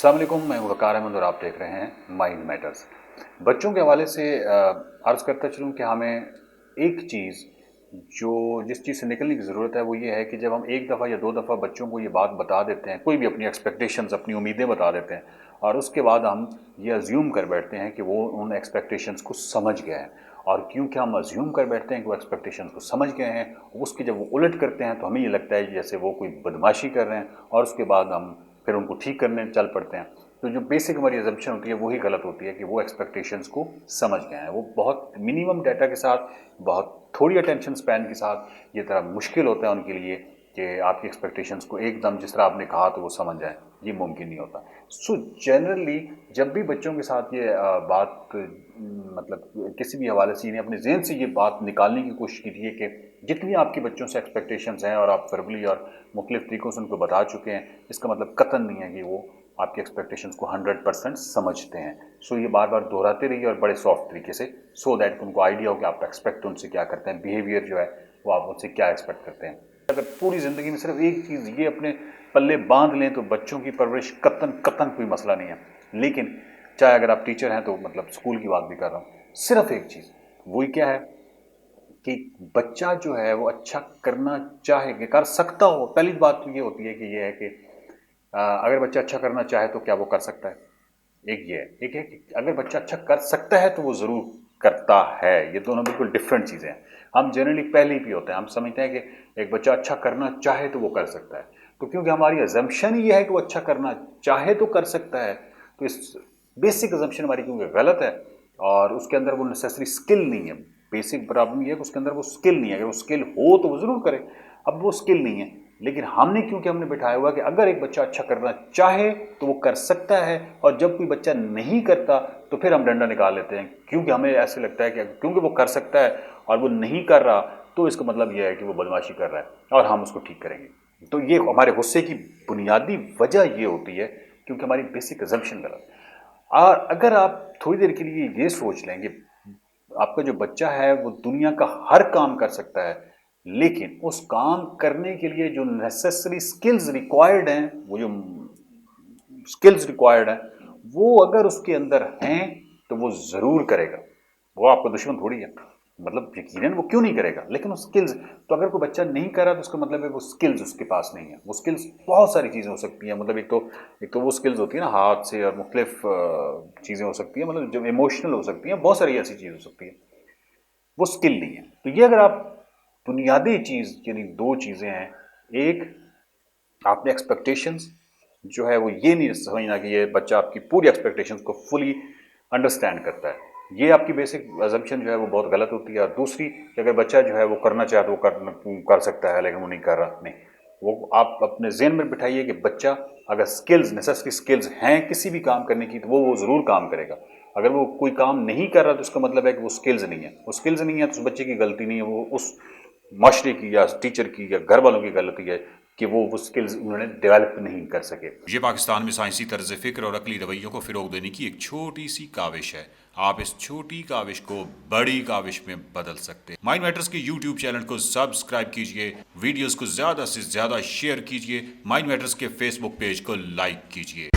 अस्सलाम वालेकुम, मैं वकार अहमद और आप देख रहे हैं माइंड मैटर्स। बच्चों के हवाले से अर्ज़ करता चलूँ कि हमें एक चीज़ जिस चीज़ से निकलने की ज़रूरत है वो ये है कि जब हम एक दफ़ा या दो दफ़ा बच्चों को ये बात बता देते हैं, कोई भी अपनी एक्सपेक्टेशंस, अपनी उम्मीदें बता देते हैं और उसके बाद हम ये अज्यूम कर बैठते हैं कि वो उन एक्सपेक्टेशंस को समझ गए हैं। और क्योंकि हम अज्यूम कर बैठते हैं कि वो एक्सपेक्टेशंस को समझ गए हैं, उसकी जब वो उलट करते हैं तो हमें ये लगता है जैसे वो कोई बदमाशी कर रहे हैं और उसके बाद हम फिर उनको ठीक करने चल पड़ते हैं। तो जो बेसिक हमारी अजम्पशन होती है वही गलत होती है कि वो एक्सपेक्टेशंस को समझ गए हैं। वो बहुत मिनिमम डाटा के साथ, बहुत थोड़ी अटेंशन स्पैन के साथ ये तरह मुश्किल होता है उनके लिए कि आपकी एक्सपेक्टेशंस को एकदम जिस तरह आपने कहा तो वो समझ जाए, ये मुमकिन नहीं होता। सो जनरली जब भी बच्चों के साथ ये बात मतलब किसी भी हवाले से इन्हें अपने ज़हन से ये बात निकालने की कोशिश कीजिए कि जितनी आपके बच्चों से एक्सपेक्टेशंस हैं और आप वर्बली और मुख्तलिफ तरीक़ों से उनको बता चुके हैं, इसका मतलब कतई नहीं है कि वो आपकी एक्सपेक्टेशंस को 100% समझते हैं। सो ये बार बार दोहराते रहिए और बड़े सॉफ्ट तरीके से, सो दैट उनको आइडिया हो कि आप एक्सपेक्ट उनसे क्या करते हैं, बिहेवियर जो है वो आप उनसे क्या एक्सपेक्ट करते हैं। अगर पूरी ज़िंदगी में सिर्फ एक चीज़ ये अपने पल्ले बांध लें तो बच्चों की परवरिश कतन कोई मसला नहीं है। लेकिन चाहे अगर आप टीचर हैं तो मतलब स्कूल की बात भी कर रहा हूँ, सिर्फ एक चीज़ वही क्या है कि बच्चा जो है वो अच्छा करना चाहे, कर सकता हो। पहली बात तो ये होती है कि ये है कि अगर बच्चा अच्छा करना चाहे तो क्या वो कर सकता है। एक ये है, एक है कि अगर बच्चा अच्छा कर सकता है तो वो ज़रूर करता है। ये दोनों बिल्कुल डिफरेंट चीज़ें हैं। हम जनरली पहले ही भी होते हैं, हम समझते हैं कि एक बच्चा अच्छा करना चाहे तो वो कर सकता है। तो क्योंकि हमारी अजम्पशन ही ये है कि वो अच्छा करना चाहे तो कर सकता है, तो इस बेसिक अजम्पशन हमारी क्योंकि गलत है और उसके अंदर वो नेसेसरी स्किल नहीं है। बेसिक प्रॉब्लम ये है कि उसके अंदर वो स्किल नहीं है। अगर वो स्किल हो तो वो ज़रूर करे, अब वो स्किल नहीं है। लेकिन हमने बिठाया हुआ कि अगर एक बच्चा अच्छा करना चाहे तो वो कर सकता है, और जब कोई बच्चा नहीं करता तो फिर हम डंडा निकाल लेते हैं, क्योंकि हमें ऐसे लगता है कि क्योंकि वो कर सकता है और वो नहीं कर रहा तो इसका मतलब ये है कि वो बदमाशी कर रहा है और हम उसको ठीक करेंगे। तो ये हमारे गुस्से की बुनियादी वजह ये होती है क्योंकि हमारी बेसिक अजम्पशन गलत है। और अगर आप थोड़ी देर के लिए ये सोच लें कि आपका जो बच्चा है वो दुनिया का हर काम कर सकता है, लेकिन उस काम करने के लिए जो नेसेसरी स्किल्स रिक्वायर्ड हैं, वो जो स्किल्स रिक्वायर्ड हैं, वो अगर उसके अंदर हैं तो वो ज़रूर करेगा। वो आपका दुश्मन थोड़ी है, मतलब यकीनन वो क्यों नहीं करेगा। लेकिन वो स्किल्स, तो अगर कोई बच्चा नहीं कर रहा तो उसका मतलब है वो स्किल्स उसके पास नहीं है। वो स्किल्स बहुत सारी चीज़ें हो सकती हैं, मतलब एक तो वो स्किल्स होती है ना हाथ से, और मुख्तलिफ चीज़ें हो सकती हैं, मतलब जो इमोशनल हो सकती हैं, बहुत सारी ऐसी चीज़ हो सकती है, वो स्किल नहीं है। तो ये अगर आप बुनियादी चीज़, यानी दो चीज़ें हैं, एक आपने एक्सपेक्टेशंस जो है वो ये नहीं समझना कि ये बच्चा आपकी पूरी एक्सपेक्टेशंस को फुली अंडरस्टैंड करता है, ये आपकी बेसिक अजम्पशन जो है वो बहुत गलत होती है। और दूसरी कि अगर बच्चा जो है वो करना चाहे तो वो कर सकता है, लेकिन वो नहीं कर रहा, नहीं, वो आप अपने ज़हन में बिठाइए कि बच्चा अगर स्किल्स, नेसेसरी स्किल्स हैं किसी भी काम करने की, तो वो ज़रूर काम करेगा। अगर वो कोई काम नहीं कर रहा तो उसका मतलब है कि वो स्किल्स नहीं है। वो स्किल्स नहीं है तो उस बच्चे की गलती नहीं है, वो उस माशरे की या टीचर की या घर वालों की गलती है कि वो स्किल्स उन्होंने डेवलप नहीं कर सके। ये पाकिस्तान में साइंसी तर्ज फ़िक्र और अकली रवैयों को फ़रोग देने की एक छोटी सी काविश है। आप इस छोटी काविश को बड़ी काविश में बदल सकते हैं। माइंड मैटर्स के यूट्यूब चैनल को सब्सक्राइब कीजिए, वीडियोस को ज़्यादा से ज़्यादा शेयर कीजिए, माइंड मैटर्स के फेसबुक पेज को लाइक कीजिए।